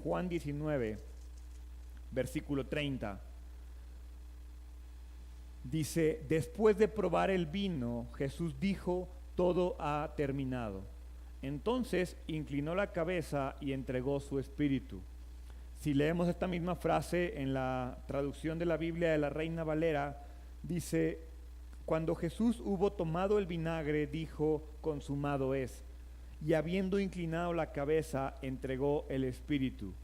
Juan 19, versículo 30. Dice: después de probar el vino, Jesús dijo: todo ha terminado. Entonces inclinó la cabeza y entregó su espíritu. Si leemos esta misma frase en la traducción de la Biblia de la Reina Valera, dice: cuando Jesús hubo tomado el vinagre, dijo: consumado es. Y habiendo inclinado la cabeza, entregó el espíritu.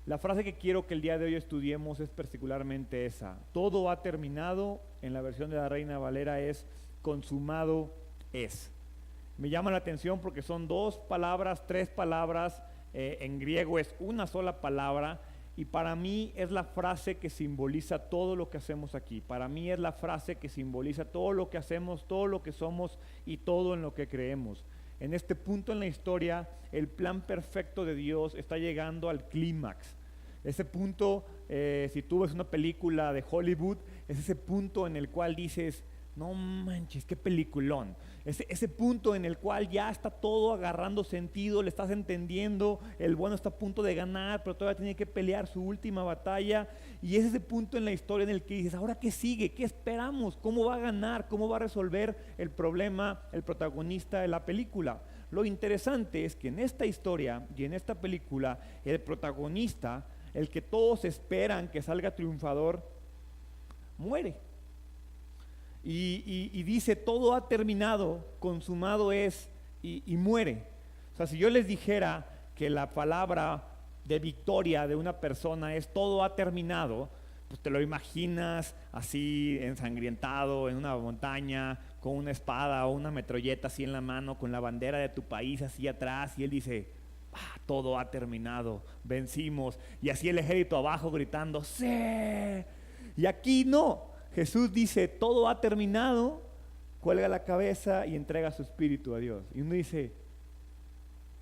La frase que quiero que el día de hoy estudiemos es particularmente esa: todo ha terminado. En la versión de la Reina Valera es: consumado es. Me llama la atención porque son dos palabras, tres palabras, en griego es una sola palabra, y para mí es la frase que simboliza todo lo que hacemos aquí. Para mí es la frase que simboliza todo lo que hacemos, todo lo que somos y todo en lo que creemos. En este punto en la historia, el plan perfecto de Dios está llegando al clímax. Ese punto, si tú ves una película de Hollywood, es ese punto en el cual dices: no manches, qué peliculón. Ese punto en el cual ya está todo agarrando sentido, le estás entendiendo, el bueno está a punto de ganar, pero todavía tiene que pelear su última batalla. Y es ese punto en la historia en el que dices: ¿ahora qué sigue? ¿Qué esperamos? ¿Cómo va a ganar? ¿Cómo va a resolver el problema el protagonista de la película? Lo interesante es que en esta historia y en esta película, el protagonista, el que todos esperan que salga triunfador, muere. Y dice: todo ha terminado, consumado es, y muere. O sea, si yo les dijera que la palabra de victoria de una persona es: todo ha terminado, pues te lo imaginas así ensangrientado en una montaña, con una espada o una metralleta así en la mano, con la bandera de tu país así atrás, y él dice: todo ha terminado, vencimos. Y así el ejército abajo gritando: ¡sí! Y aquí no. Jesús dice: todo ha terminado, cuelga la cabeza y entrega su espíritu a Dios. Y uno dice: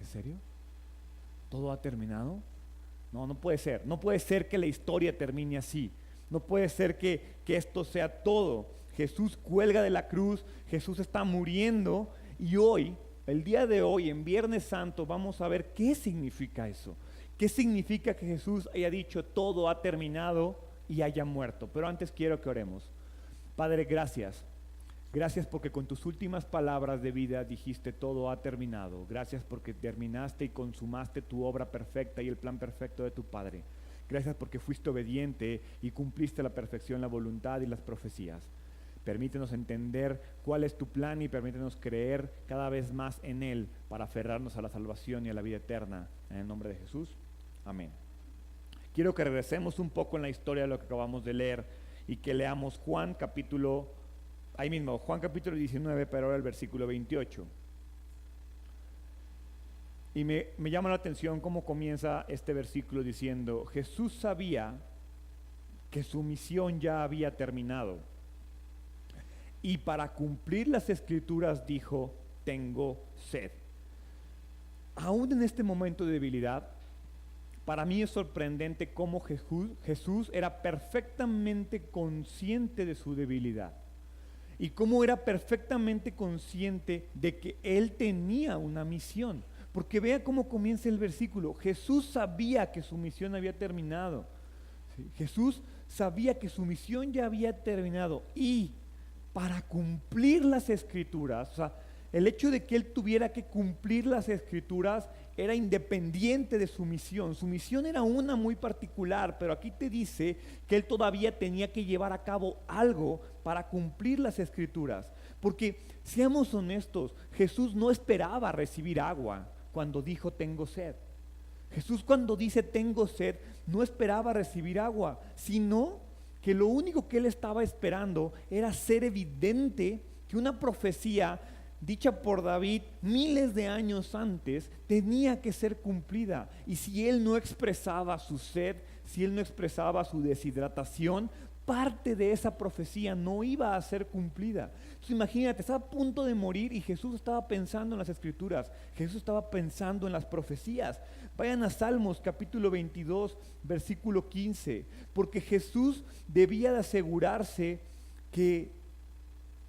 ¿en serio? ¿Todo ha terminado? No, no puede ser. No puede ser que la historia termine así. No puede ser que esto sea todo. Jesús cuelga de la cruz, Jesús está muriendo, y hoy, el día de hoy, en Viernes Santo, vamos a ver qué significa eso. ¿Qué significa que Jesús haya dicho: todo ha terminado, y haya muerto? Pero antes quiero que oremos. Padre, gracias. Gracias porque con tus últimas palabras de vida dijiste: todo ha terminado. Gracias porque terminaste y consumaste tu obra perfecta y el plan perfecto de tu Padre. Gracias porque fuiste obediente y cumpliste a la perfección la voluntad y las profecías. Permítenos entender cuál es tu plan y permítenos creer cada vez más en Él para aferrarnos a la salvación y a la vida eterna. En el nombre de Jesús. Amén. Quiero que regresemos un poco en la historia de lo que acabamos de leer y que leamos Juan capítulo 19, pero ahora el versículo 28. Y me llama la atención cómo comienza este versículo diciendo: Jesús sabía que su misión ya había terminado, y para cumplir las escrituras dijo: tengo sed. Aún en este momento de debilidad, para mí es sorprendente cómo Jesús era perfectamente consciente de su debilidad y cómo era perfectamente consciente de que Él tenía una misión. Porque vea cómo comienza el versículo: Jesús sabía que su misión había terminado. ¿Sí? Jesús sabía que su misión ya había terminado, y para cumplir las escrituras, o sea, el hecho de que Él tuviera que cumplir las escrituras era independiente de su misión. Su misión era una muy particular, pero aquí te dice que Él todavía tenía que llevar a cabo algo para cumplir las escrituras. Porque, seamos honestos, Jesús no esperaba recibir agua cuando dijo: tengo sed. Jesús, cuando dice tengo sed, no esperaba recibir agua, sino que lo único que Él estaba esperando era ser evidente que una profecía dicha por David miles de años antes tenía que ser cumplida. Y si Él no expresaba su sed, si Él no expresaba su deshidratación, parte de esa profecía no iba a ser cumplida. Entonces imagínate, estaba a punto de morir y Jesús estaba pensando en las escrituras, Jesús estaba pensando en las profecías. Vayan a Salmos capítulo 22, versículo 15, porque Jesús debía de asegurarse que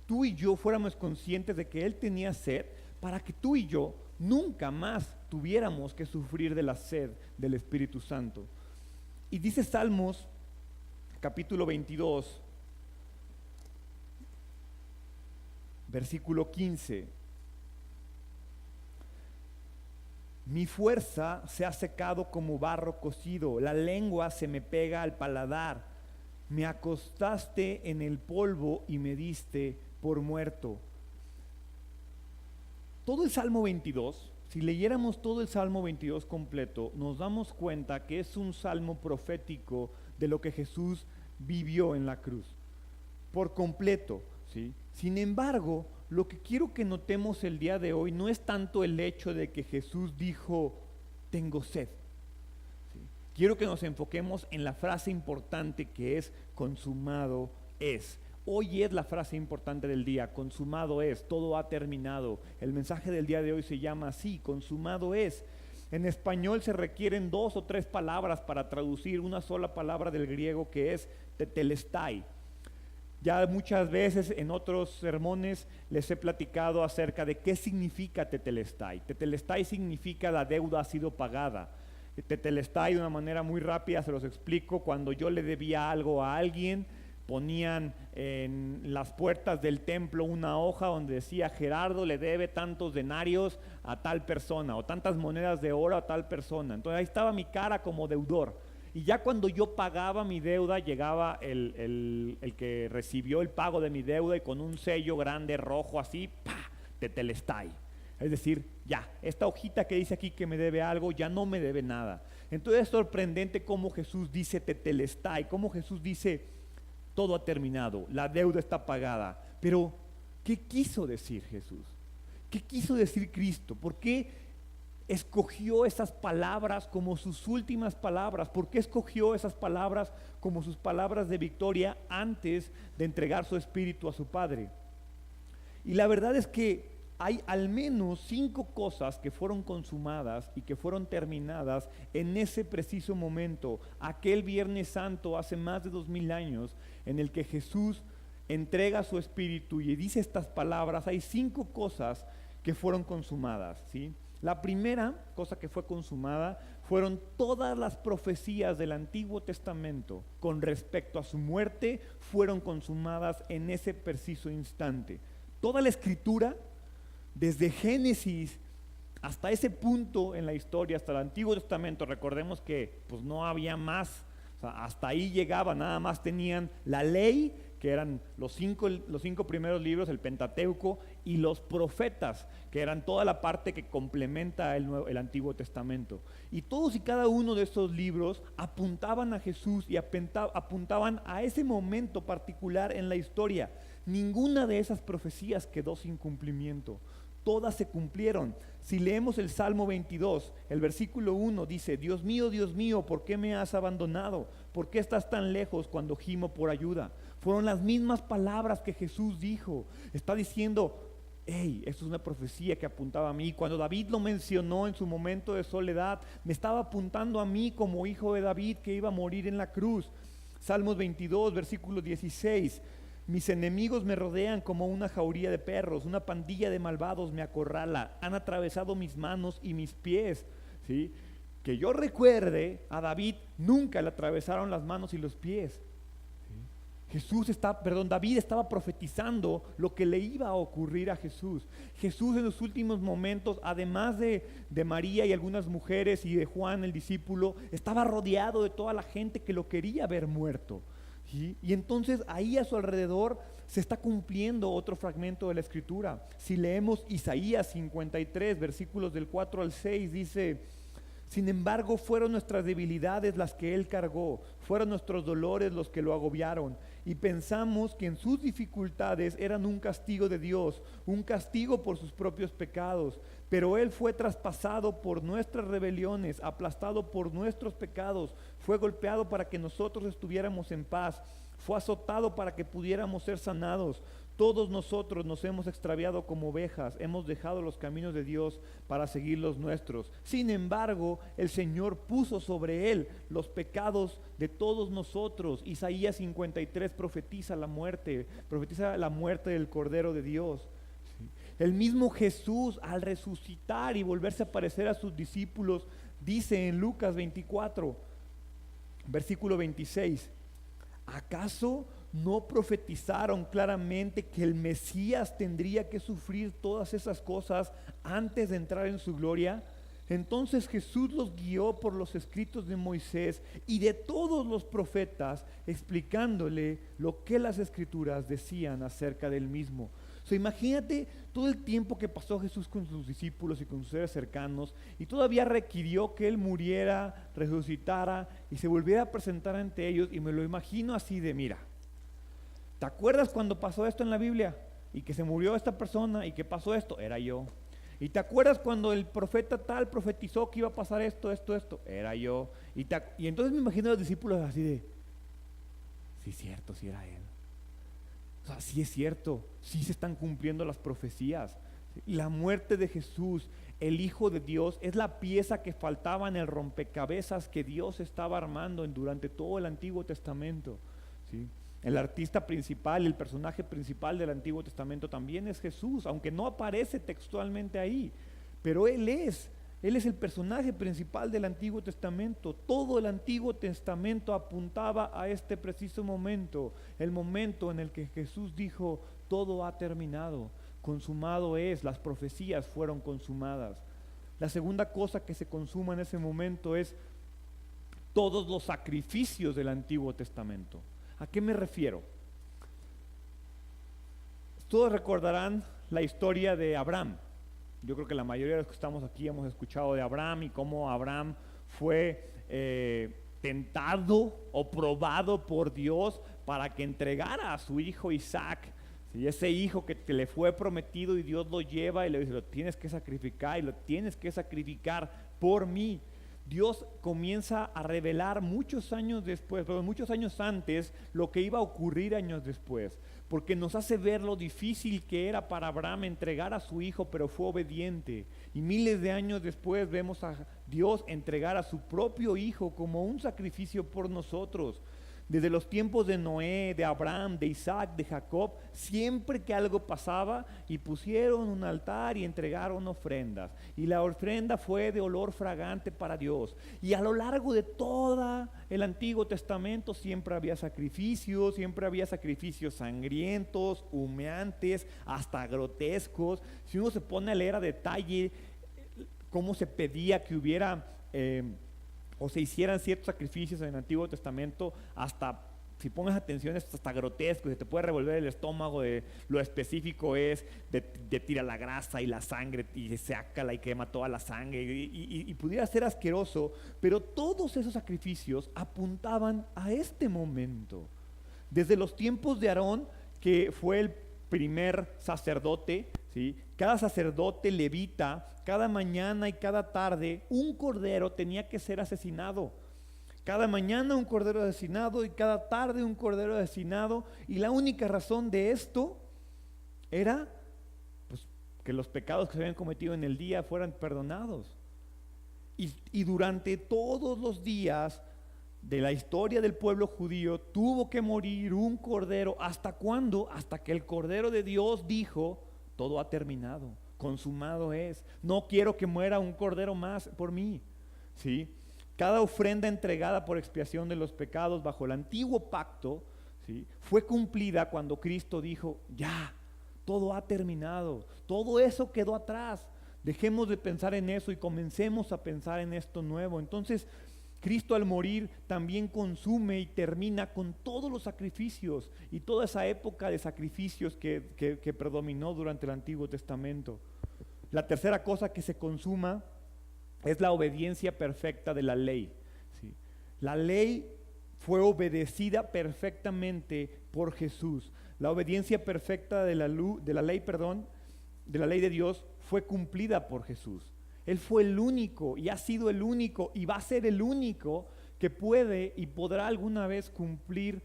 tú y yo fuéramos conscientes de que Él tenía sed, para que tú y yo nunca más tuviéramos que sufrir de la sed del Espíritu Santo. Y dice Salmos capítulo 22, versículo 15: mi fuerza se ha secado como barro cocido, la lengua se me pega al paladar. Me acostaste en el polvo y me diste por muerto. Todo el Salmo 22, si leyéramos todo el Salmo 22 completo, nos damos cuenta que es un salmo profético de lo que Jesús vivió en la cruz, por completo, ¿sí? Sin embargo, lo que quiero que notemos el día de hoy no es tanto el hecho de que Jesús dijo, tengo sed. ¿Sí? Quiero que nos enfoquemos en la frase importante que es, consumado es. Hoy es la frase importante del día, consumado es, todo ha terminado. El mensaje del día de hoy se llama así, consumado es. En español se requieren 2 o 3 palabras para traducir una sola palabra del griego que es tetelestai. Ya muchas veces en otros sermones les he platicado acerca de qué significa tetelestai. Tetelestai significa la deuda ha sido pagada. Tetelestai, de una manera muy rápida se los explico, cuando yo le debía algo a alguien, ponían en las puertas del templo una hoja donde decía, Gerardo le debe tantos denarios a tal persona, o tantas monedas de oro a tal persona. Entonces ahí estaba mi cara como deudor. Y ya cuando yo pagaba mi deuda, llegaba el que recibió el pago de mi deuda y con un sello grande rojo así, ¡pah!, tetelestai. Es decir, ya, esta hojita que dice aquí que me debe algo, ya no me debe nada. Entonces es sorprendente cómo Jesús dice tetelestai, cómo Jesús dice, todo ha terminado, la deuda está pagada. Pero, ¿qué quiso decir Jesús? ¿Qué quiso decir Cristo? ¿Por qué escogió esas palabras como sus últimas palabras? ¿Por qué escogió esas palabras como sus palabras de victoria antes de entregar su espíritu a su Padre? Y la verdad es que hay al menos 5 cosas que fueron consumadas y que fueron terminadas en ese preciso momento, aquel Viernes Santo hace más de 2000 años, en el que Jesús entrega su espíritu y dice estas palabras. Hay 5 cosas que fueron consumadas, ¿sí? La primera cosa que fue consumada fueron todas las profecías del Antiguo Testamento con respecto a su muerte, fueron consumadas en ese preciso instante. Toda la Escritura, desde Génesis hasta ese punto en la historia, hasta el Antiguo Testamento, recordemos que pues no había más, o sea, hasta ahí llegaba, nada más tenían la ley, que eran los cinco primeros libros, el Pentateuco, y los profetas, que eran toda la parte que complementa el Antiguo Testamento. Y todos y cada uno de estos libros apuntaban a Jesús y apuntaban a ese momento particular en la historia. Ninguna de esas profecías quedó sin cumplimiento. Todas se cumplieron. Si leemos el Salmo 22, el versículo 1 dice, Dios mío, ¿por qué me has abandonado? ¿Por qué estás tan lejos cuando gimo por ayuda? Fueron las mismas palabras que Jesús dijo. Está diciendo, hey, esto es una profecía que apuntaba a mí. Cuando David lo mencionó en su momento de soledad, me estaba apuntando a mí como hijo de David que iba a morir en la cruz. Salmos 22, versículo 16. Mis enemigos me rodean como una jauría de perros, una pandilla de malvados me acorrala, han atravesado mis manos y mis pies, ¿sí? Que yo recuerde, a David nunca le atravesaron las manos y los pies, ¿sí? David estaba profetizando lo que le iba a ocurrir a Jesús. Jesús en los últimos momentos, además de María y algunas mujeres y de Juan el discípulo, estaba rodeado de toda la gente que lo quería ver muerto. ¿Sí? Y entonces ahí a su alrededor se está cumpliendo otro fragmento de la Escritura. Si leemos Isaías 53, versículos del 4 al 6, dice, sin embargo fueron nuestras debilidades las que Él cargó, fueron nuestros dolores los que lo agobiaron, y pensamos que en sus dificultades eran un castigo de Dios, un castigo por sus propios pecados, pero Él fue traspasado por nuestras rebeliones, aplastado por nuestros pecados, fue golpeado para que nosotros estuviéramos en paz, fue azotado para que pudiéramos ser sanados. Todos nosotros nos hemos extraviado como ovejas, hemos dejado los caminos de Dios para seguir los nuestros. Sin embargo, el Señor puso sobre Él los pecados de todos nosotros. Isaías 53 profetiza la muerte del Cordero de Dios. ¿Sí? El mismo Jesús, al resucitar y volverse a aparecer a sus discípulos, dice en Lucas 24, versículo 26, ¿acaso no profetizaron claramente que el Mesías tendría que sufrir todas esas cosas antes de entrar en su gloria? Entonces Jesús los guió por los escritos de Moisés y de todos los profetas, explicándole lo que las escrituras decían acerca del mismo. Imagínate todo el tiempo que pasó Jesús con sus discípulos y con sus seres cercanos, y todavía requirió que Él muriera, resucitara y se volviera a presentar ante ellos. Y me lo imagino así de: mira, ¿te acuerdas cuando pasó esto en la Biblia? Y que se murió esta persona y que pasó esto, era yo. ¿Y te acuerdas cuando el profeta tal profetizó que iba a pasar esto? Era yo. Y entonces me imagino a los discípulos así de: sí, es cierto, sí era Él. O sea, sí es cierto, sí se están cumpliendo las profecías. Y la muerte de Jesús, el Hijo de Dios, es la pieza que faltaba en el rompecabezas que Dios estaba armando durante todo el Antiguo Testamento, ¿sí? El artista principal, el personaje principal del Antiguo Testamento también es Jesús, aunque no aparece textualmente ahí, pero Él es el personaje principal del Antiguo Testamento. Todo el Antiguo Testamento apuntaba a este preciso momento, el momento en el que Jesús dijo: todo ha terminado, consumado es, las profecías fueron consumadas. La segunda cosa que se consuma en ese momento es todos los sacrificios del Antiguo Testamento. ¿A qué me refiero? Todos recordarán la historia de Abraham. Yo creo que la mayoría de los que estamos aquí hemos escuchado de Abraham y cómo Abraham fue tentado o probado por Dios para que entregara a su hijo Isaac. ¿Sí? Ese hijo que le fue prometido, y Dios lo lleva y le dice: lo tienes que sacrificar, y lo tienes que sacrificar por mí. Dios comienza a revelar muchos años antes, lo que iba a ocurrir años después, porque nos hace ver lo difícil que era para Abraham entregar a su hijo, pero fue obediente. Y miles de años después vemos a Dios entregar a su propio hijo como un sacrificio por nosotros. Desde los tiempos de Noé, de Abraham, de Isaac, de Jacob, siempre que algo pasaba, y pusieron un altar y entregaron ofrendas, y la ofrenda fue de olor fragante para Dios. Y a lo largo de todo el Antiguo Testamento siempre había sacrificios sangrientos, humeantes, hasta grotescos. Si uno se pone a leer a detalle cómo se pedía que hubiera o se hicieran ciertos sacrificios en el Antiguo Testamento, hasta, si pones atención, es hasta grotesco, se te puede revolver el estómago de lo específico es de tira la grasa y la sangre y se sácala y quema toda la sangre y pudiera ser asqueroso, pero todos esos sacrificios apuntaban a este momento. Desde los tiempos de Aarón, que fue el primer sacerdote, ¿sí? Cada sacerdote levita, cada mañana y cada tarde, un cordero tenía que ser asesinado. Cada mañana un cordero asesinado y cada tarde un cordero asesinado. Y la única razón de esto era pues, que los pecados que se habían cometido en el día fueran perdonados. Y durante todos los días de la historia del pueblo judío tuvo que morir un cordero. ¿Hasta cuándo? Hasta que el Cordero de Dios dijo: todo ha terminado, consumado es, no quiero que muera un cordero más por mí, ¿sí? Cada ofrenda entregada por expiación de los pecados bajo el antiguo pacto, ¿sí?, fue cumplida cuando Cristo dijo: ya, todo ha terminado, todo eso quedó atrás, dejemos de pensar en eso y comencemos a pensar en esto nuevo. Entonces Cristo, al morir, también consume y termina con todos los sacrificios y toda esa época de sacrificios que predominó durante el Antiguo Testamento. La tercera cosa que se consuma es la obediencia perfecta de la ley, ¿sí? La ley fue obedecida perfectamente por Jesús. La obediencia perfecta de la ley de Dios fue cumplida por Jesús. Él fue el único y ha sido el único y va a ser el único que puede y podrá alguna vez cumplir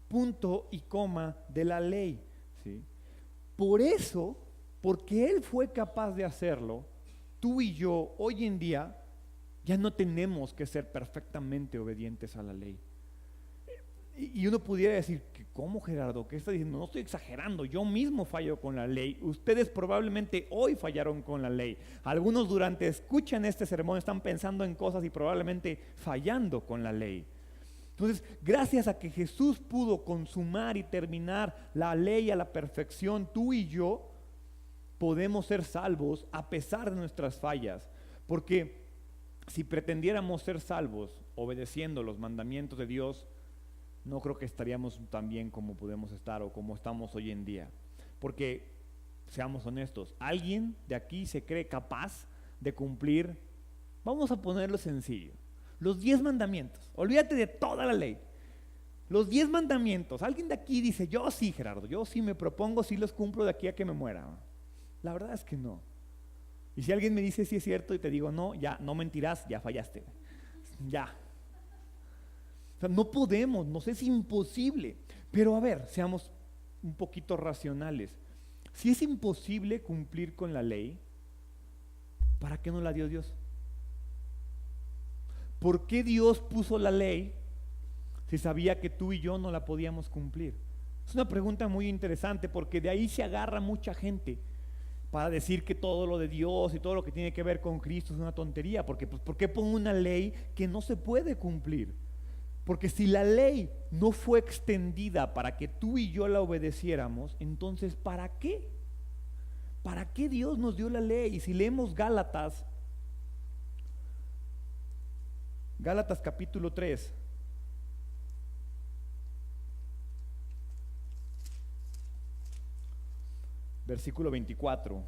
punto y coma de la ley, ¿sí? Por eso, porque Él fue capaz de hacerlo, tú y yo hoy en día ya no tenemos que ser perfectamente obedientes a la ley. Y uno pudiera decir, ¿cómo, Gerardo? ¿Qué está diciendo? No estoy exagerando, yo mismo fallo con la ley. Ustedes probablemente hoy fallaron con la ley. Algunos durante escuchan este sermón están pensando en cosas y probablemente fallando con la ley. Entonces, gracias a que Jesús pudo consumar y terminar la ley a la perfección, tú y yo podemos ser salvos a pesar de nuestras fallas. Porque si pretendiéramos ser salvos obedeciendo los mandamientos de Dios, no creo que estaríamos tan bien como podemos estar o como estamos hoy en día. Porque, seamos honestos, ¿alguien de aquí se cree capaz de cumplir? Vamos a ponerlo sencillo. Los 10 mandamientos, olvídate de toda la ley. Los 10 mandamientos, alguien de aquí dice, yo sí, Gerardo, yo sí me propongo, sí los cumplo de aquí a que me muera. La verdad es que no. Y si alguien me dice sí es cierto y te digo no, ya no mentirás, ya fallaste. Ya. O sea, no podemos, nos es imposible. Pero a ver, seamos un poquito racionales. Si es imposible cumplir con la ley, ¿para qué no la dio Dios? ¿Por qué Dios puso la ley si sabía que tú y yo no la podíamos cumplir? Es una pregunta muy interesante porque de ahí se agarra mucha gente para decir que todo lo de Dios y todo lo que tiene que ver con Cristo es una tontería. Porque, pues, ¿por qué pongo una ley que no se puede cumplir? Porque si la ley no fue extendida para que tú y yo la obedeciéramos, entonces ¿para qué? ¿Para qué Dios nos dio la ley? Y si leemos Gálatas capítulo 3, versículo 24.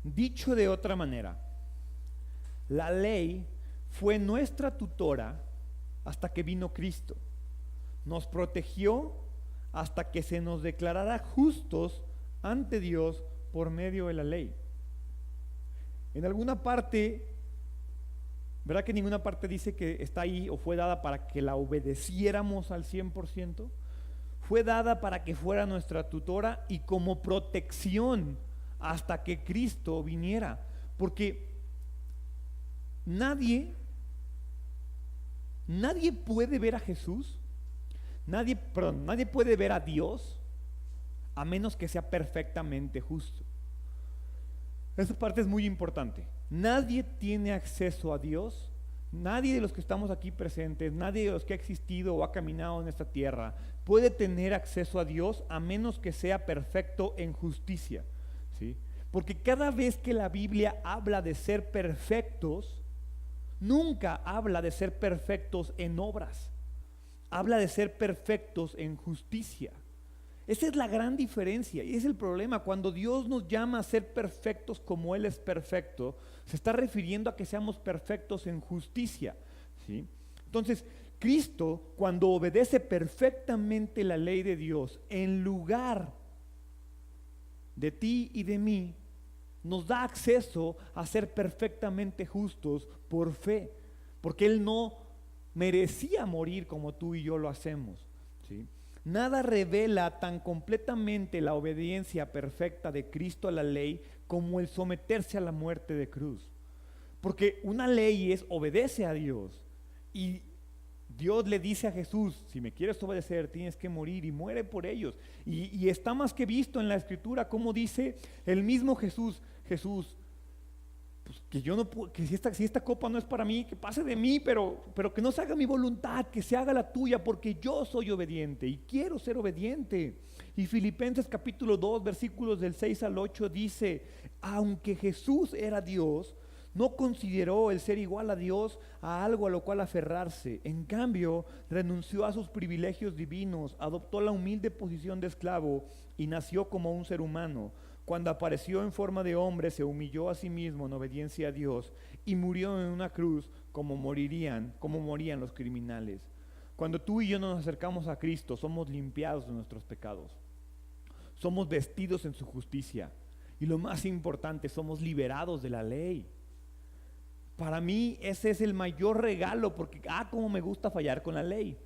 Dicho de otra manera, la ley fue nuestra tutora hasta que vino Cristo. Nos protegió hasta que se nos declarara justos ante Dios por medio de la ley. En alguna parte, ¿verdad que en ninguna parte dice que está ahí o fue dada para que la obedeciéramos al 100%? Fue dada para que fuera nuestra tutora y como protección hasta que Cristo viniera. Porque nadie puede ver a Jesús, nadie puede ver a Dios a menos que sea perfectamente justo. Esa parte es muy importante. Nadie tiene acceso a Dios. Nadie de los que estamos aquí presentes, nadie de los que ha existido o ha caminado en esta tierra puede tener acceso a Dios a menos que sea perfecto en justicia, ¿sí? Porque cada vez que la Biblia habla de ser perfectos, nunca habla de ser perfectos en obras, habla de ser perfectos en justicia. Esa es la gran diferencia y es el problema. Cuando Dios nos llama a ser perfectos como Él es perfecto, se está refiriendo a que seamos perfectos en justicia, ¿sí? Entonces, Cristo, cuando obedece perfectamente la ley de Dios, en lugar de ti y de mí, nos da acceso a ser perfectamente justos por fe, porque Él no merecía morir como tú y yo lo hacemos, ¿sí? Nada revela tan completamente la obediencia perfecta de Cristo a la ley como el someterse a la muerte de cruz. Porque una ley obedece a Dios y Dios le dice a Jesús, si me quieres obedecer tienes que morir, y muere por ellos. Y está más que visto en la Escritura como dice el mismo Jesús, pues que yo no puedo, que si esta copa no es para mí, que pase de mí, pero que no se haga mi voluntad, que se haga la tuya, porque yo soy obediente y quiero ser obediente. Y Filipenses capítulo 2 versículos del 6 al 8 dice, aunque Jesús era Dios, no consideró el ser igual a Dios a algo a lo cual aferrarse. En cambio, renunció a sus privilegios divinos, adoptó la humilde posición de esclavo y nació como un ser humano. Cuando apareció en forma de hombre, se humilló a sí mismo en obediencia a Dios y murió en una cruz como morían los criminales. Cuando tú y yo nos acercamos a Cristo, somos limpiados de nuestros pecados. Somos vestidos en su justicia. Y lo más importante, somos liberados de la ley. Para mí ese es el mayor regalo, porque cómo me gusta fallar con la ley.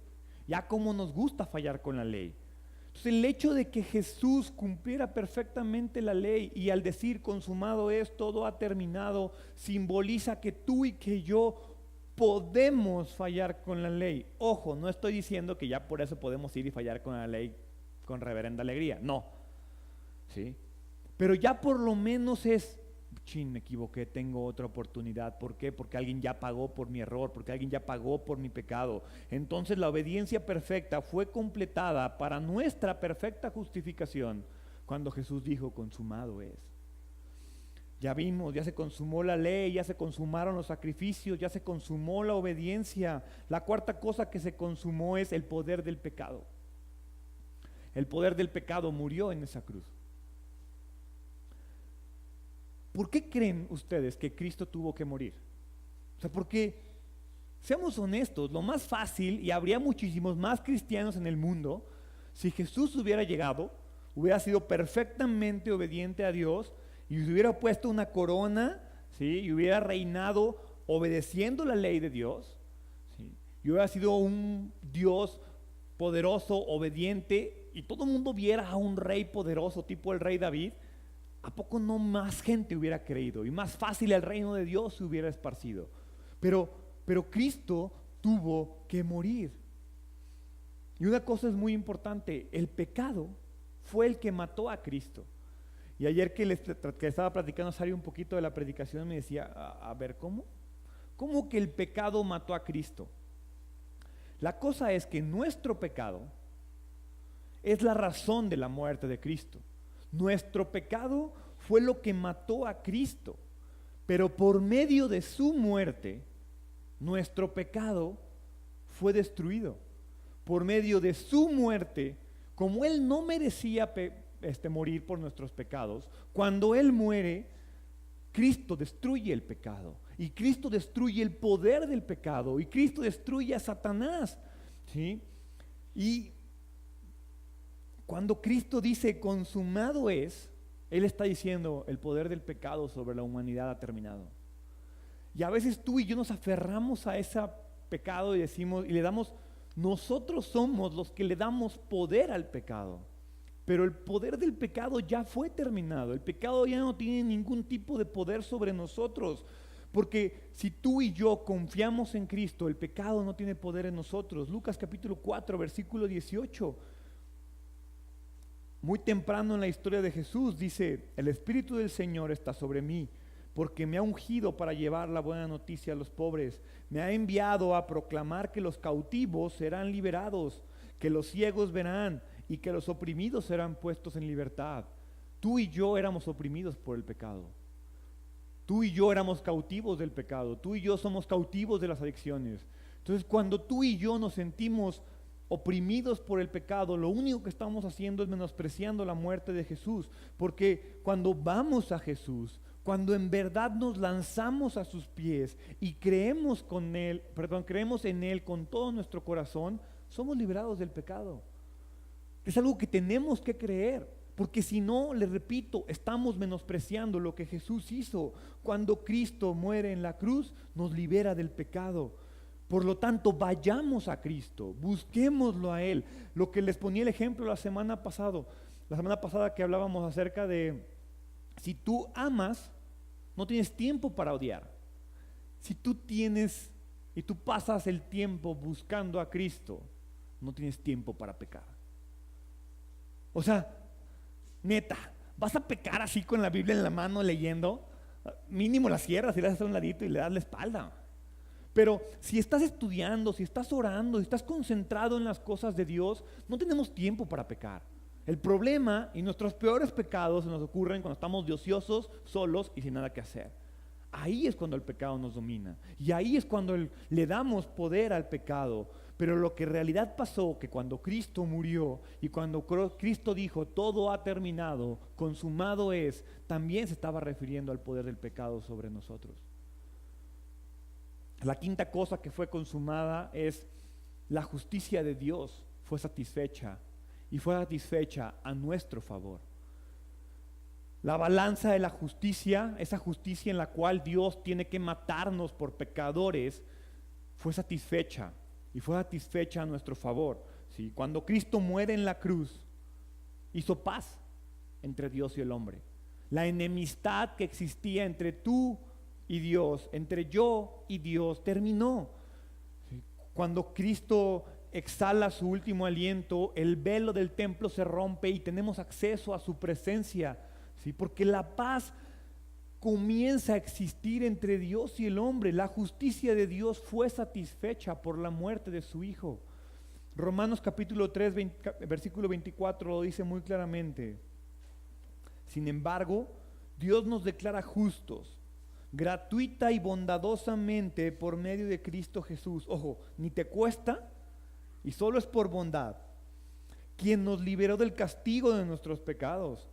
Ya cómo nos gusta fallar con la ley. Entonces el hecho de que Jesús cumpliera perfectamente la ley y al decir consumado es, todo ha terminado, simboliza que tú y que yo podemos fallar con la ley. Ojo, no estoy diciendo que ya por eso podemos ir y fallar con la ley con reverenda alegría. No. ¿Sí? Pero ya por lo menos me equivoqué, tengo otra oportunidad. ¿Por qué? Porque alguien ya pagó por mi error, porque alguien ya pagó por mi pecado. Entonces la obediencia perfecta fue completada para nuestra perfecta justificación cuando Jesús dijo, consumado es. Ya vimos, ya se consumó la ley, ya se consumaron los sacrificios, ya se consumó la obediencia. La cuarta cosa que se consumó es el poder del pecado. El poder del pecado murió en esa cruz. ¿Por qué creen ustedes que Cristo tuvo que morir? O sea, porque, seamos honestos, lo más fácil, y habría muchísimos más cristianos en el mundo, si Jesús hubiera llegado, hubiera sido perfectamente obediente a Dios, y se hubiera puesto una corona, ¿sí? Y hubiera reinado obedeciendo la ley de Dios, ¿sí? Y hubiera sido un Dios poderoso, obediente, y todo el mundo viera a un rey poderoso tipo el rey David. ¿A poco no más gente hubiera creído? Y más fácil el reino de Dios se hubiera esparcido. Pero Cristo tuvo que morir. Y una cosa es muy importante, el pecado fue el que mató a Cristo. Y ayer que estaba platicando Sari un poquito de la predicación, me decía, a ver, ¿cómo? ¿Cómo que el pecado mató a Cristo? La cosa es que nuestro pecado es la razón de la muerte de Cristo. Nuestro pecado fue lo que mató a Cristo, pero por medio de su muerte, nuestro pecado fue destruido. Por medio de su muerte, como Él no merecía morir por nuestros pecados, cuando Él muere, Cristo destruye el pecado, y Cristo destruye el poder del pecado, y Cristo destruye a Satanás, ¿sí? Y cuando Cristo dice consumado es, Él está diciendo el poder del pecado sobre la humanidad ha terminado. Y a veces tú y yo nos aferramos a ese pecado y decimos, y le damos, nosotros somos los que le damos poder al pecado. Pero el poder del pecado ya fue terminado. El pecado ya no tiene ningún tipo de poder sobre nosotros. Porque si tú y yo confiamos en Cristo, el pecado no tiene poder en nosotros. Lucas capítulo 4, versículo 18. Muy temprano en la historia de Jesús dice, el Espíritu del Señor está sobre mí, porque me ha ungido para llevar la buena noticia a los pobres. Me ha enviado a proclamar que los cautivos serán liberados, que los ciegos verán y que los oprimidos serán puestos en libertad. Tú y yo éramos oprimidos por el pecado. Tú y yo éramos cautivos del pecado. Tú y yo somos cautivos de las adicciones. Entonces, cuando tú y yo nos sentimos oprimidos por el pecado, lo único que estamos haciendo es menospreciando la muerte de Jesús. Porque cuando vamos a Jesús, cuando en verdad nos lanzamos a sus pies y creemos en Él con todo nuestro corazón, somos liberados del pecado. Es algo que tenemos que creer, porque si no, les repito, estamos menospreciando lo que Jesús hizo. Cuando Cristo muere en la cruz, nos libera del pecado. Por lo tanto, vayamos a Cristo, busquémoslo a Él. Lo que les ponía el ejemplo la semana pasada que hablábamos acerca de, si tú amas, no tienes tiempo para odiar. Si tú tienes y tú pasas el tiempo buscando a Cristo, no tienes tiempo para pecar. O sea, neta, vas a pecar así con la Biblia en la mano leyendo, mínimo la cierras y le das a un ladito y le das la espalda. Pero si estás estudiando, si estás orando, si estás concentrado en las cosas de Dios, no tenemos tiempo para pecar. El problema y nuestros peores pecados se nos ocurren cuando estamos de ociosos, solos y sin nada que hacer. Ahí es cuando el pecado nos domina. Y ahí es cuando le damos poder al pecado. Pero lo que en realidad pasó, que cuando Cristo murió y cuando Cristo dijo, todo ha terminado, consumado es, también se estaba refiriendo al poder del pecado sobre nosotros. La quinta cosa que fue consumada es la justicia de Dios fue satisfecha y fue satisfecha a nuestro favor. La balanza de la justicia, esa justicia en la cual Dios tiene que matarnos por pecadores, fue satisfecha y fue satisfecha a nuestro favor. ¿Sí? Cuando Cristo muere en la cruz, hizo paz entre Dios y el hombre. La enemistad que existía entre tú y Dios, entre yo y Dios, terminó. ¿Sí? Cuando Cristo exhala su último aliento, el velo del templo se rompe y tenemos acceso a su presencia, ¿sí? Porque la paz comienza a existir entre Dios y el hombre. La justicia de Dios fue satisfecha por la muerte de su Hijo. Romanos capítulo 3, versículo 24 lo dice muy claramente. Sin embargo, Dios nos declara justos, gratuita y bondadosamente por medio de Cristo Jesús. Ojo, ni te cuesta y solo es por bondad, quien nos liberó del castigo de nuestros pecados.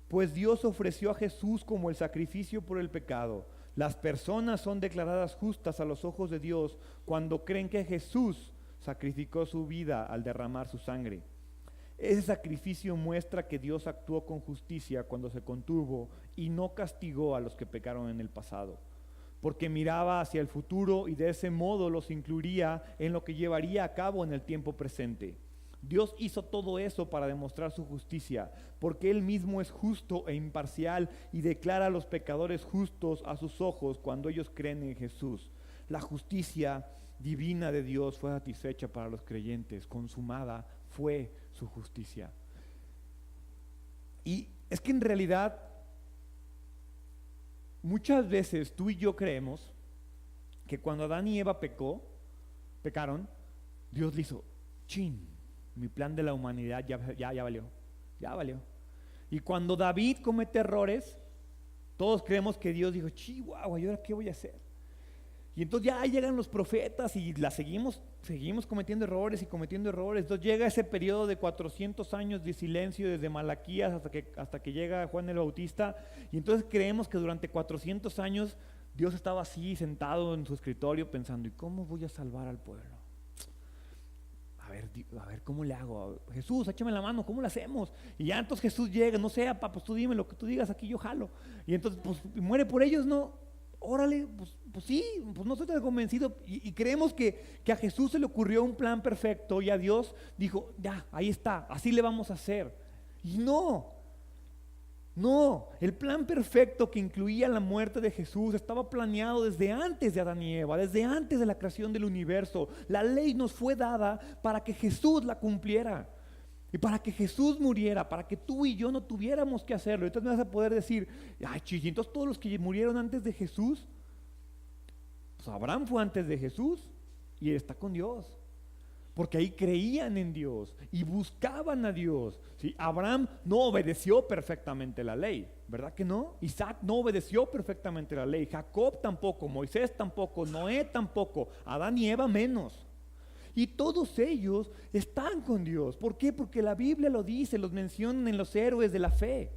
Pues Dios ofreció a Jesús como el sacrificio por el pecado. Las personas son declaradas justas a los ojos de Dios cuando creen que Jesús sacrificó su vida al derramar su sangre. Ese sacrificio muestra que Dios actuó con justicia cuando se contuvo y no castigó a los que pecaron en el pasado, porque miraba hacia el futuro y de ese modo los incluiría en lo que llevaría a cabo en el tiempo presente. Dios hizo todo eso para demostrar su justicia, porque Él mismo es justo e imparcial y declara a los pecadores justos a sus ojos cuando ellos creen en Jesús. La justicia divina de Dios fue satisfecha para los creyentes, consumada fue su justicia. Y es que en realidad muchas veces tú y yo creemos que cuando Adán y Eva pecaron, Dios le hizo, chin, mi plan de la humanidad ya valió. Y cuando David comete errores, todos creemos que Dios dijo, chihuahua, ¿y ahora qué voy a hacer? Y entonces ya llegan los profetas y seguimos cometiendo errores. Entonces llega ese periodo de 400 años de silencio desde Malaquías hasta que llega Juan el Bautista. Y entonces creemos que durante 400 años Dios estaba así sentado en su escritorio pensando, ¿y cómo voy a salvar al pueblo? A ver, ¿cómo le hago? Jesús, échame la mano, ¿cómo lo hacemos? Y ya entonces Jesús llega, no sé, papá, pues tú dime lo que tú digas, aquí yo jalo. Y entonces, pues, muere por ellos, ¿no? Órale, pues sí, pues no estoy tan convencido. Y creemos que a Jesús se le ocurrió un plan perfecto y a Dios dijo, ya, ahí está, así le vamos a hacer. Y no, el plan perfecto que incluía la muerte de Jesús estaba planeado desde antes de Adán y Eva, desde antes de la creación del universo. La ley nos fue dada para que Jesús la cumpliera y para que Jesús muriera, para que tú y yo no tuviéramos que hacerlo. Entonces me vas a poder decir, ay, chis, entonces todos los que murieron antes de Jesús, pues Abraham fue antes de Jesús y él está con Dios. Porque ahí creían en Dios y buscaban a Dios. ¿Sí? Abraham no obedeció perfectamente la ley, ¿verdad que no? Isaac no obedeció perfectamente la ley, Jacob tampoco, Moisés tampoco, Noé tampoco, Adán y Eva menos. Y todos ellos están con Dios. ¿Por qué? Porque la Biblia lo dice, los mencionan en los héroes de la fe.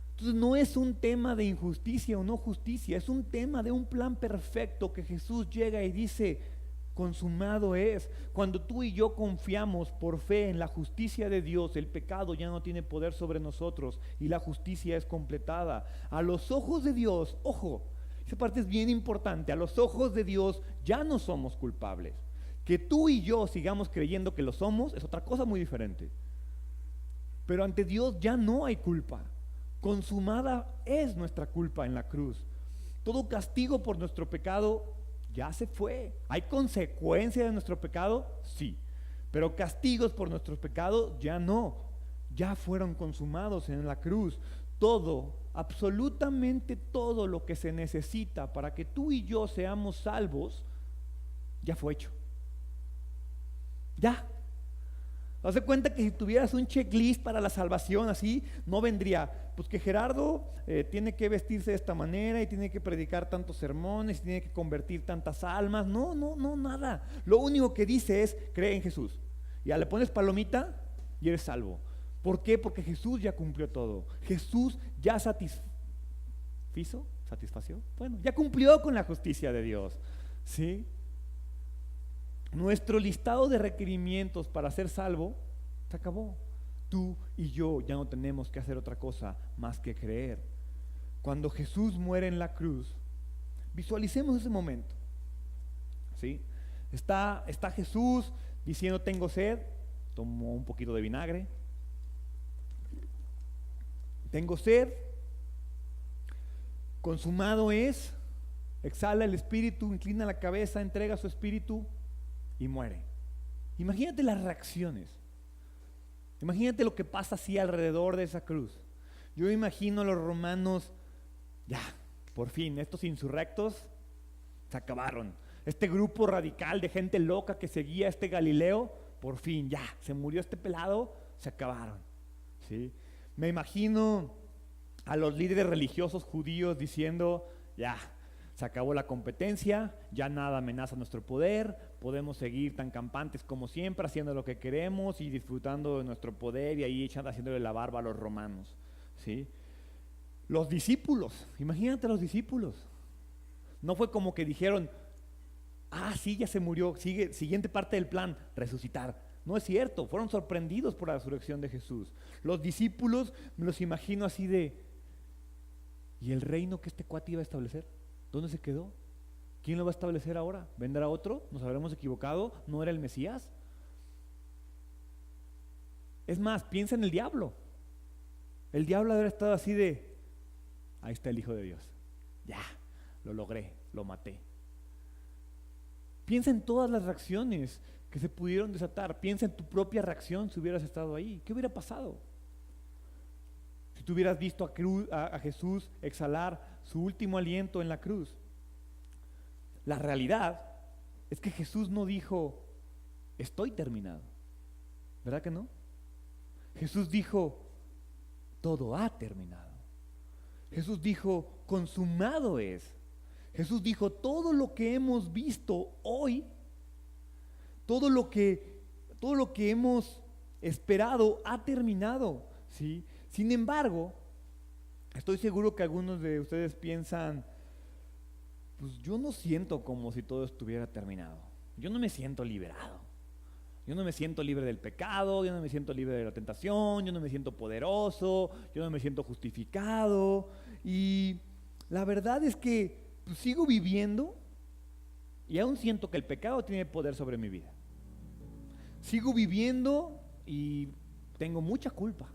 Entonces no es un tema de injusticia o no justicia, es un tema de un plan perfecto que Jesús llega y dice, consumado es. Cuando tú y yo confiamos por fe en la justicia de Dios, el pecado ya no tiene poder sobre nosotros y la justicia es completada. A los ojos de Dios, ojo, esa parte es bien importante, a los ojos de Dios ya no somos culpables. Que tú y yo sigamos creyendo que lo somos es otra cosa muy diferente. Pero ante Dios ya no hay culpa. Consumada es nuestra culpa en la cruz. Todo castigo por nuestro pecado ya se fue. ¿Hay consecuencia de nuestro pecado? Sí. Pero castigos por nuestros pecados ya no. Ya fueron consumados en la cruz. Todo, absolutamente todo lo que se necesita para que tú y yo seamos salvos, ya fue hecho. Ya. Haz de cuenta que si tuvieras un checklist para la salvación así, no vendría, pues que Gerardo tiene que vestirse de esta manera y tiene que predicar tantos sermones, y tiene que convertir tantas almas. No, nada. Lo único que dice es, cree en Jesús. Ya le pones palomita y eres salvo. ¿Por qué? Porque Jesús ya cumplió todo. Jesús ya satisfació. Bueno, ya cumplió con la justicia de Dios. ¿Sí? Nuestro listado de requerimientos para ser salvo se acabó. Tú y yo ya no tenemos que hacer otra cosa más que creer. Cuando Jesús muere en la cruz, visualicemos ese momento. ¿Sí? Está Jesús diciendo tengo sed, tomó un poquito de vinagre. Tengo sed, consumado es, exhala el espíritu, inclina la cabeza, entrega su espíritu y muere. Imagínate las reacciones. Imagínate lo que pasa así alrededor de esa cruz. Yo imagino a los romanos, ya, por fin, estos insurrectos se acabaron. Este grupo radical de gente loca que seguía a este Galileo, por fin, ya, se murió este pelado, se acabaron. ¿Sí? Me imagino a los líderes religiosos judíos diciendo, ya, se acabó la competencia, ya nada amenaza nuestro poder, podemos seguir tan campantes como siempre, haciendo lo que queremos y disfrutando de nuestro poder y ahí haciéndole la barba a los romanos. ¿Sí? Los discípulos, imagínate a los discípulos. No fue como que dijeron, sí, ya se murió, siguiente parte del plan, resucitar. No es cierto, fueron sorprendidos por la resurrección de Jesús. Los discípulos, me los imagino así de, ¿y el reino que este cuate iba a establecer? ¿Dónde se quedó? ¿Quién lo va a establecer ahora? ¿Vendrá otro? ¿Nos habremos equivocado? ¿No era el Mesías? Es más, piensa en el diablo. El diablo habrá estado así de, ahí está el Hijo de Dios. Ya, lo logré, lo maté. Piensa en todas las reacciones que se pudieron desatar. Piensa en tu propia reacción si hubieras estado ahí. ¿Qué hubiera pasado? Si tú hubieras visto a Jesús exhalar su último aliento en la cruz. La realidad es que Jesús no dijo, estoy terminado. ¿Verdad que no? Jesús dijo, todo ha terminado. Jesús dijo, consumado es. Jesús dijo, todo lo que hemos visto hoy, todo lo que hemos esperado ha terminado, ¿sí? Sin embargo, estoy seguro que algunos de ustedes piensan, pues yo no siento como si todo estuviera terminado. Yo no me siento liberado. Yo no me siento libre del pecado, yo no me siento libre de la tentación, yo no me siento poderoso, yo no me siento justificado. Y la verdad es que pues, sigo viviendo y aún siento que el pecado tiene poder sobre mi vida. Sigo viviendo y tengo mucha culpa.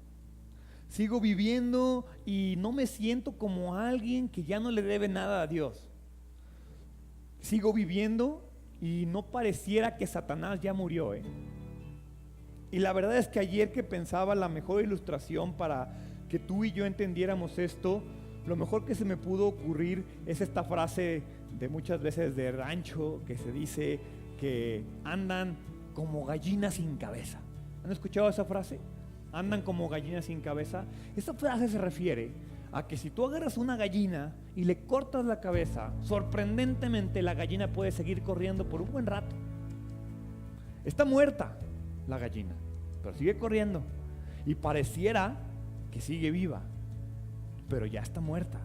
Sigo viviendo y no me siento como alguien que ya no le debe nada a Dios. Sigo viviendo y no pareciera que Satanás ya murió, Y la verdad es que ayer que pensaba la mejor ilustración para que tú y yo entendiéramos esto, lo mejor que se me pudo ocurrir es esta frase de muchas veces de rancho que se dice que andan como gallinas sin cabeza. ¿Han escuchado esa frase? Andan como gallinas sin cabeza. Esta frase se refiere a que si tú agarras una gallina y le cortas la cabeza, sorprendentemente la gallina puede seguir corriendo por un buen rato. Está muerta la gallina, pero sigue corriendo y pareciera que sigue viva, pero ya está muerta.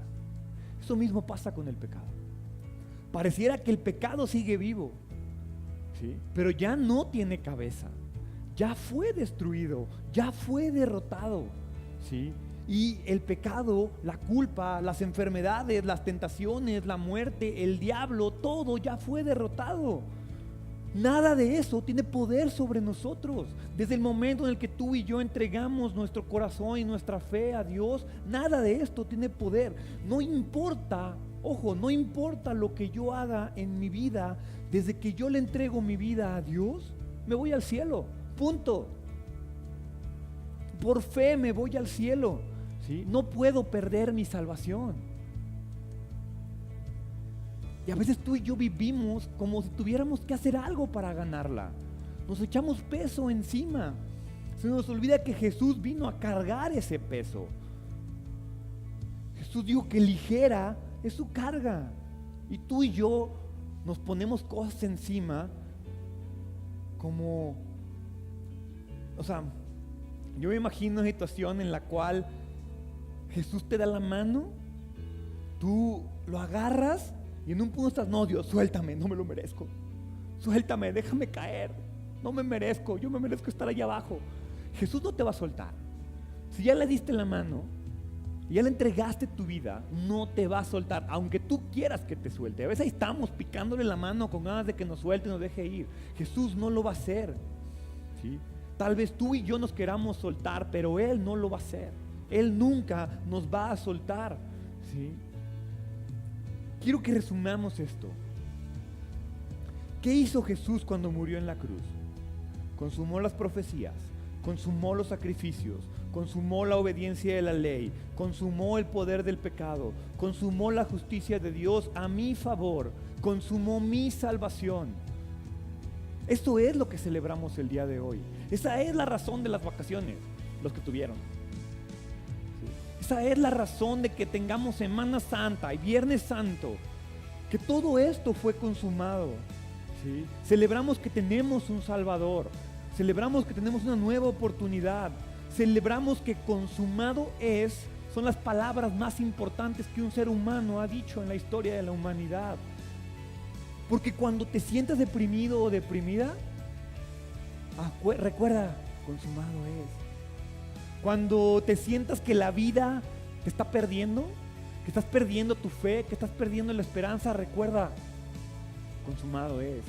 Eso mismo pasa con el pecado. Pareciera que el pecado sigue vivo, ¿sí? Pero ya no tiene cabeza, ya fue destruido, ya fue derrotado, ¿sí? Y el pecado, la culpa, las enfermedades, las tentaciones, la muerte, el diablo, todo ya fue derrotado. Nada de eso tiene poder sobre nosotros. Desde el momento en el que tú y yo entregamos nuestro corazón y nuestra fe a Dios, nada de esto tiene poder. No importa, ojo, no importa lo que yo haga en mi vida, desde que yo le entrego mi vida a Dios, me voy al cielo, punto. Por fe me voy al cielo, ¿sí? No puedo perder mi salvación. Y a veces tú y yo vivimos como si tuviéramos que hacer algo para ganarla. Nos echamos peso encima. Se nos olvida que Jesús vino a cargar ese peso. Jesús dijo que ligera es su carga. Y tú y yo nos ponemos cosas encima como... O sea, yo me imagino una situación en la cual Jesús te da la mano, tú lo agarras y en un punto estás, no Dios, suéltame, no me lo merezco. Suéltame, déjame caer, no me merezco, yo me merezco estar allá abajo. Jesús no te va a soltar. Si ya le diste la mano, ya le entregaste tu vida, no te va a soltar, aunque tú quieras que te suelte. A veces ahí estamos picándole la mano con ganas de que nos suelte y nos deje ir. Jesús no lo va a hacer, ¿sí? Tal vez tú y yo nos queramos soltar, pero Él no lo va a hacer. Él nunca nos va a soltar, ¿sí? quiero que resumamos esto. ¿Qué hizo Jesús cuando murió en la cruz? Consumó las profecías, consumó los sacrificios, consumó la obediencia de la ley, consumó el poder del pecado, consumó la justicia de Dios a mi favor, consumó mi salvación. Esto es lo que celebramos el día de hoy. Esa es la razón de las vacaciones, los que tuvieron. Esa es la razón de que tengamos Semana Santa y Viernes Santo, que todo esto fue consumado. ¿Sí? Celebramos que tenemos un Salvador, celebramos que tenemos una nueva oportunidad, celebramos que consumado es, son las palabras más importantes que un ser humano ha dicho en la historia de la humanidad. Porque cuando te sientas deprimido o deprimida, recuerda, consumado es. Cuando te sientas que la vida te está perdiendo, que estás perdiendo tu fe, que estás perdiendo la esperanza, recuerda, consumado es.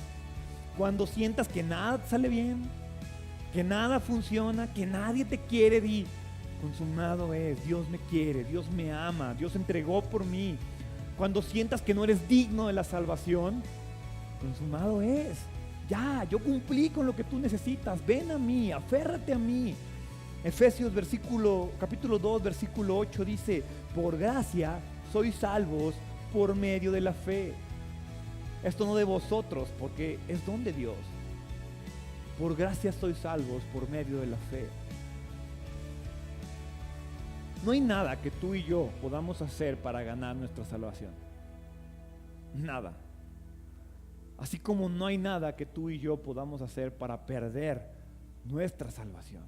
Cuando sientas que nada te sale bien, que nada funciona, que nadie te quiere, di, consumado es. Dios me quiere, Dios me ama, Dios entregó por mí. Cuando sientas que no eres digno de la salvación, consumado es. Ya, yo cumplí con lo que tú necesitas. Ven a mí, aférrate a mí. Efesios capítulo 2, versículo 8 dice: por gracia sois salvos por medio de la fe. Esto no de vosotros, porque es don de Dios. Por gracia sois salvos por medio de la fe. No hay nada que tú y yo podamos hacer para ganar nuestra salvación. Nada. Así como no hay nada que tú y yo podamos hacer para perder nuestra salvación.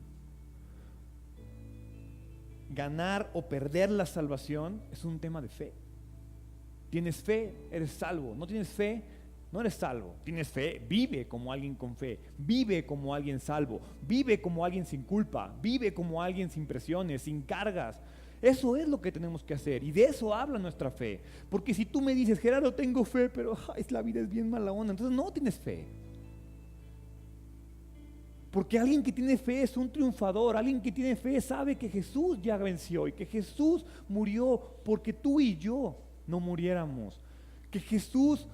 Ganar o perder la salvación es un tema de fe. Tienes fe, eres salvo. No tienes fe, no eres salvo. Tienes fe, vive como alguien con fe. Vive como alguien salvo. Vive como alguien sin culpa. Vive como alguien sin presiones, sin cargas. Eso es lo que tenemos que hacer, y de eso habla nuestra fe. Porque si tú me dices: Gerardo, tengo fe, pero la vida es bien mala onda, entonces no tienes fe. Porque alguien que tiene fe es un triunfador. Alguien que tiene fe sabe que Jesús ya venció y que Jesús murió porque tú y yo no muriéramos. Que Jesús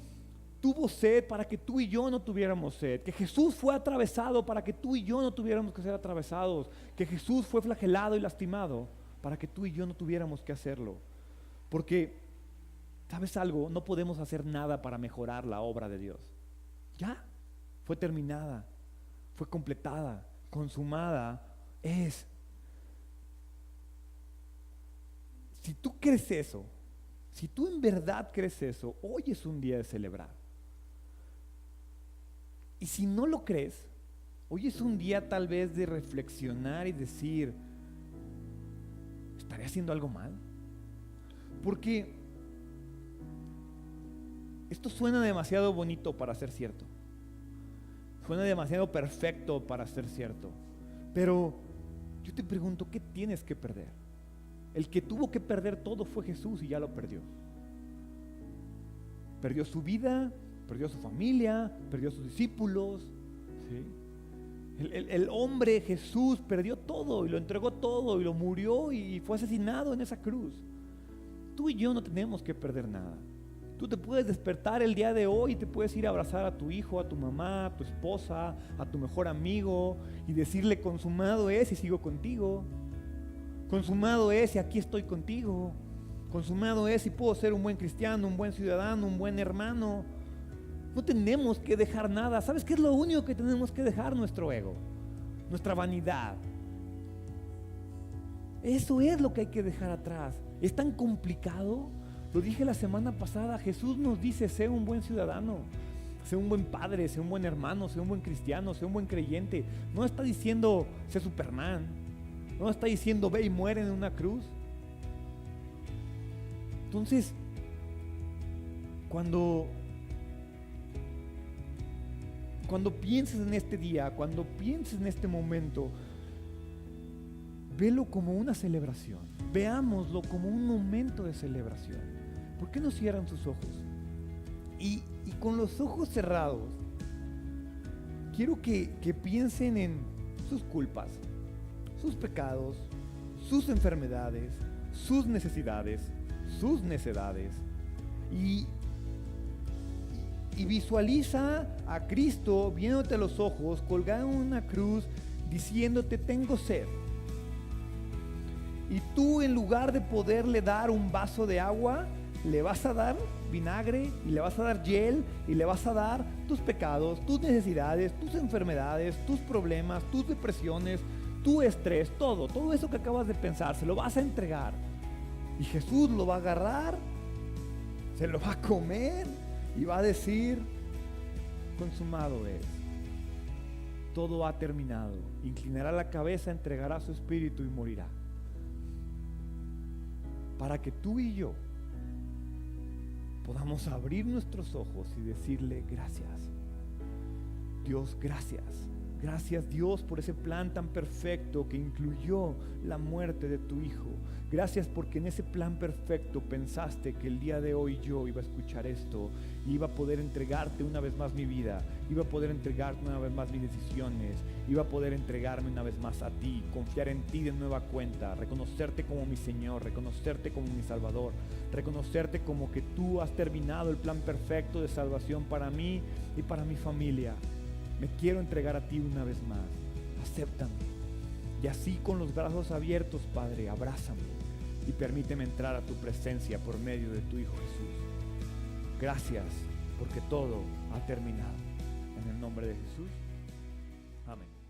tuvo sed para que tú y yo no tuviéramos sed. Que Jesús fue atravesado para que tú y yo no tuviéramos que ser atravesados. Que Jesús fue flagelado y lastimado para que tú y yo no tuviéramos que hacerlo. Porque, ¿sabes algo? No podemos hacer nada para mejorar la obra de Dios. Ya, fue terminada, fue completada, consumada es. Si tú crees eso, si tú en verdad crees eso, hoy es un día de celebrar. Y si no lo crees, hoy es un día tal vez de reflexionar y decir: ¿estaré haciendo algo mal? Porque esto suena demasiado bonito para ser cierto. Suena demasiado perfecto para ser cierto. Pero yo te pregunto, ¿qué tienes que perder? El que tuvo que perder todo fue Jesús y ya lo perdió. Perdió su vida, perdió su familia, perdió sus discípulos, ¿sí? El hombre Jesús perdió todo y lo entregó todo y lo murió y fue asesinado en esa cruz. Tú y yo no tenemos que perder nada. Tú te puedes despertar el día de hoy y te puedes ir a abrazar a tu hijo, a tu mamá, a tu esposa, a tu mejor amigo y decirle: consumado es y sigo contigo. Consumado es y aquí estoy contigo. Consumado es y puedo ser un buen cristiano, un buen ciudadano, un buen hermano. No tenemos que dejar nada. ¿Sabes qué es lo único que tenemos que dejar? Nuestro ego, nuestra vanidad. Eso es lo que hay que dejar atrás. ¿Es tan complicado? Lo dije la semana pasada. Jesús nos dice: sé un buen ciudadano, sé un buen padre, sé un buen hermano, sé un buen cristiano, sé un buen creyente. No está diciendo: sé Superman. No está diciendo: ve y muere en una cruz. Entonces, cuando pienses en este día, cuando pienses en este momento, velo como una celebración. Veámoslo como un momento de celebración. ¿Por qué no cierran sus ojos? Y con los ojos cerrados, quiero que piensen en sus culpas, sus pecados, sus enfermedades, sus necesidades, sus necedades. Y Y visualiza a Cristo viéndote a los ojos, colgado en una cruz, diciéndote: tengo sed. Y tú, en lugar de poderle dar un vaso de agua, le vas a dar vinagre, y le vas a dar hiel, y le vas a dar tus pecados, tus necesidades, tus enfermedades, tus problemas, tus depresiones, tu estrés, todo eso que acabas de pensar, se lo vas a entregar. Y Jesús lo va a agarrar, se lo va a comer y va a decir: consumado es. Todo ha terminado. Inclinará la cabeza, entregará su espíritu y morirá. Para que tú y yo podamos abrir nuestros ojos y decirle: gracias, Dios, gracias. Gracias, Dios, por ese plan tan perfecto que incluyó la muerte de tu Hijo. Gracias porque en ese plan perfecto pensaste que el día de hoy yo iba a escuchar esto y iba a poder entregarte una vez más mi vida, iba a poder entregarte una vez más mis decisiones, iba a poder entregarme una vez más a ti, confiar en ti de nueva cuenta, reconocerte como mi Señor, reconocerte como mi Salvador, reconocerte como que tú has terminado el plan perfecto de salvación para mí y para mi familia. Me quiero entregar a ti una vez más. Acéptame. Y así, con los brazos abiertos, Padre, abrázame y permíteme entrar a tu presencia por medio de tu Hijo Jesús. Gracias, porque todo ha terminado. En el nombre de Jesús. Amén.